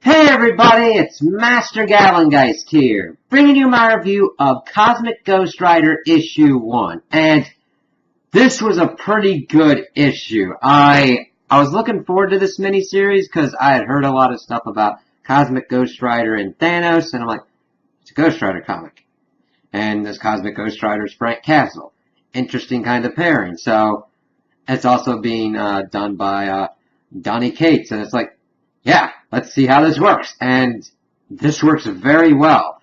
Hey everybody, it's Master Galengeist here, bringing you my review of Cosmic Ghost Rider Issue 1. And this was a pretty good issue. I was looking forward to this miniseries because I had heard a lot of stuff about Cosmic Ghost Rider and Thanos, and I'm like, it's a Ghost Rider comic. And this Cosmic Ghost Rider is Frank Castle. Interesting kind of pairing. So, it's also being done by Donny Cates, and it's like, yeah, let's see how this works. And this works very well.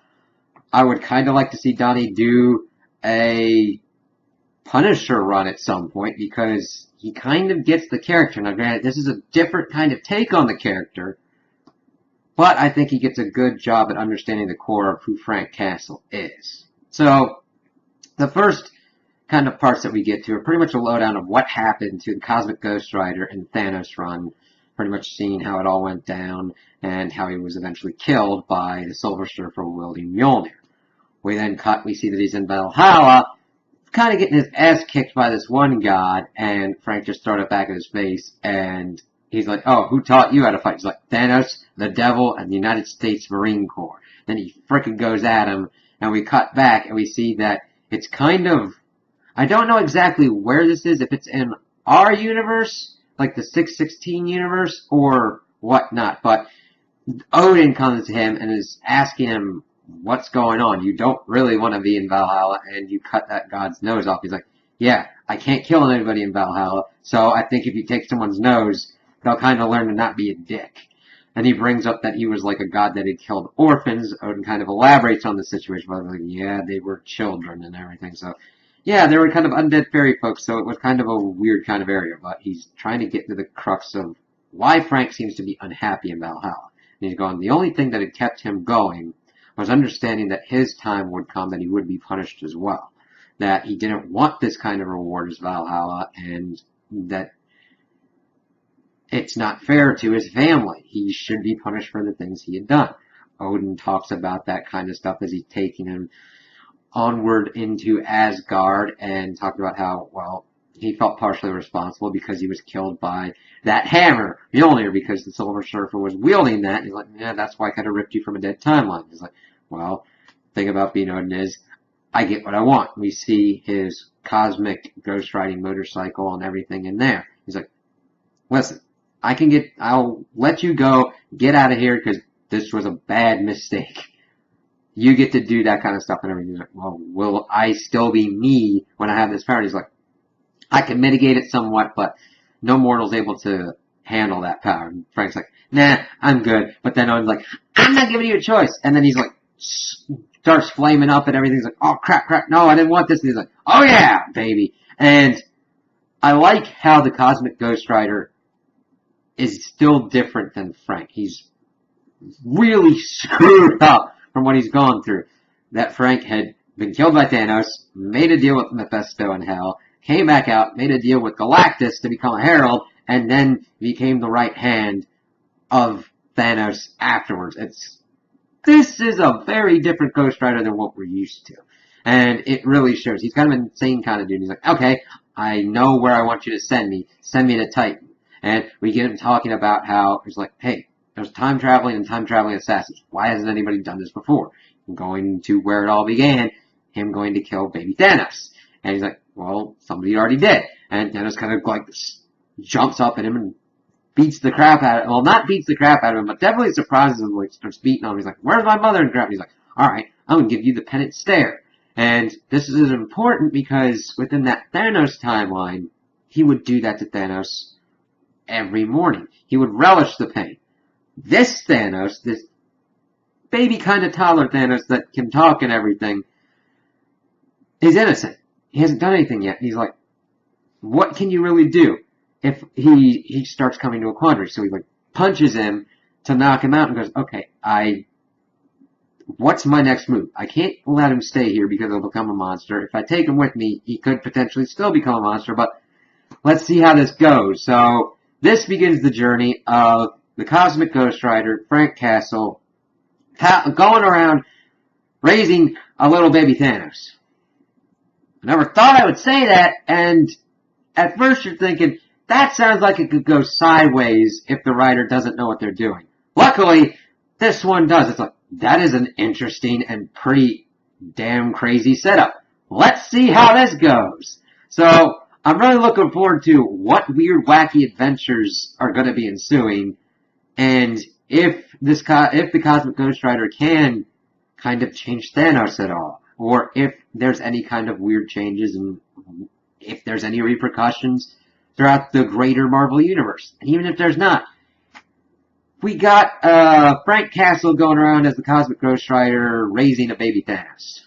I would kind of like to see Donny do a Punisher run at some point because he kind of gets the character. Now, granted, this is a different kind of take on the character, but I think he gets a good job at understanding the core of who Frank Castle is. So, the first kind of parts that we get to are pretty much a lowdown of what happened to the Cosmic Ghost Rider and Thanos run. Pretty much seeing how it all went down and how he was eventually killed by the Silver Surfer wielding Mjolnir. We then we see that he's in Valhalla, kind of getting his ass kicked by this one god, and Frank just throws it back at his face, and he's like, oh, who taught you how to fight? He's like, Thanos, the devil, and the United States Marine Corps. Then he frickin' goes at him, and we cut back, and we see that it's kind of, I don't know exactly where this is, if it's in our universe, like the 616 universe or whatnot, but Odin comes to him and is asking him what's going on. You don't really want to be in Valhalla, and you cut that god's nose off. He's like, yeah, I can't kill anybody in Valhalla, so I think if you take someone's nose, they'll kind of learn to not be a dick. And he brings up that he was like a god that had killed orphans. Odin kind of elaborates on the situation, but like, yeah, they were children and everything, so yeah, they were kind of undead fairy folks, so it was kind of a weird kind of area, but he's trying to get to the crux of why Frank seems to be unhappy in Valhalla. And he's going, the only thing that had kept him going was understanding that his time would come and he would be punished as well. That he didn't want this kind of reward as Valhalla, and that it's not fair to his family. He should be punished for the things he had done. Odin talks about that kind of stuff as he's taking him onward into Asgard and talked about how, well, he felt partially responsible because he was killed by that hammer, Mjolnir, because the Silver Surfer was wielding that. He's like, yeah, that's why I kind of ripped you from a dead timeline. He's like, well, the thing about being Odin is, I get what I want. We see his cosmic ghost riding motorcycle and everything in there. He's like, listen, I'll let you go, get out of here, because this was a bad mistake. You get to do that kind of stuff and everything. He's like, well, will I still be me when I have this power? And he's like, I can mitigate it somewhat, but no mortal's able to handle that power. And Frank's like, nah, I'm good. But then I'm like, I'm not giving you a choice. And then he's like, starts flaming up and everything's like, oh, crap, no, I didn't want this. And he's like, oh yeah, baby. And I like how the Cosmic Ghost Rider is still different than Frank. He's really screwed up from what he's gone through. That Frank had been killed by Thanos, made a deal with Mephisto in Hell, came back out, made a deal with Galactus to become a herald, and then became the right hand of Thanos afterwards. This is a very different Ghost Rider than what we're used to. And it really shows. He's kind of an insane kind of dude. He's like, okay, I know where I want you to send me. Send me to Titan. And we get him talking about how he's like, hey, there's time traveling and time traveling assassins. Why hasn't anybody done this before? Going to where it all began, him going to kill baby Thanos. And he's like, well, somebody already did. And Thanos kind of like jumps up at him and beats the crap out of him. Well, not beats the crap out of him, but definitely surprises him, like starts beating on him. He's like, where's my mother? And crap. He's like, alright, I'm going to give you the penitent stare. And this is important because within that Thanos timeline, he would do that to Thanos every morning. He would relish the pain. This Thanos, this baby kind of toddler Thanos that can talk and everything, is innocent. He hasn't done anything yet. He's like, what can you really do if he starts coming to a quandary? So he like punches him to knock him out and goes, okay, what's my next move? I can't let him stay here because he'll become a monster. If I take him with me, he could potentially still become a monster, but let's see how this goes. So this begins the journey of the Cosmic Ghost Rider, Frank Castle, going around raising a little baby Thanos. I never thought I would say that, and at first you're thinking, that sounds like it could go sideways if the writer doesn't know what they're doing. Luckily, this one does. It's like, that is an interesting and pretty damn crazy setup. Let's see how this goes. So, I'm really looking forward to what weird, wacky adventures are going to be ensuing, and if the Cosmic Ghost Rider can kind of change Thanos at all, or if there's any kind of weird changes, and if there's any repercussions throughout the greater Marvel Universe. And even if there's not, we got Frank Castle going around as the Cosmic Ghost Rider raising a baby Thanos.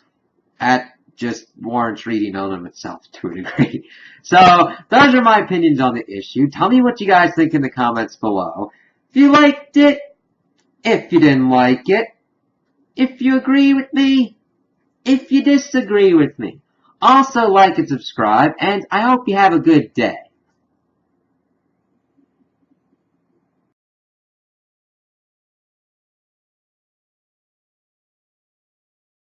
That just warrants reading on them itself to a degree. So, those are my opinions on the issue. Tell me what you guys think in the comments below. If you liked it, if you didn't like it, if you agree with me, if you disagree with me. Also like and subscribe, and I hope you have a good day.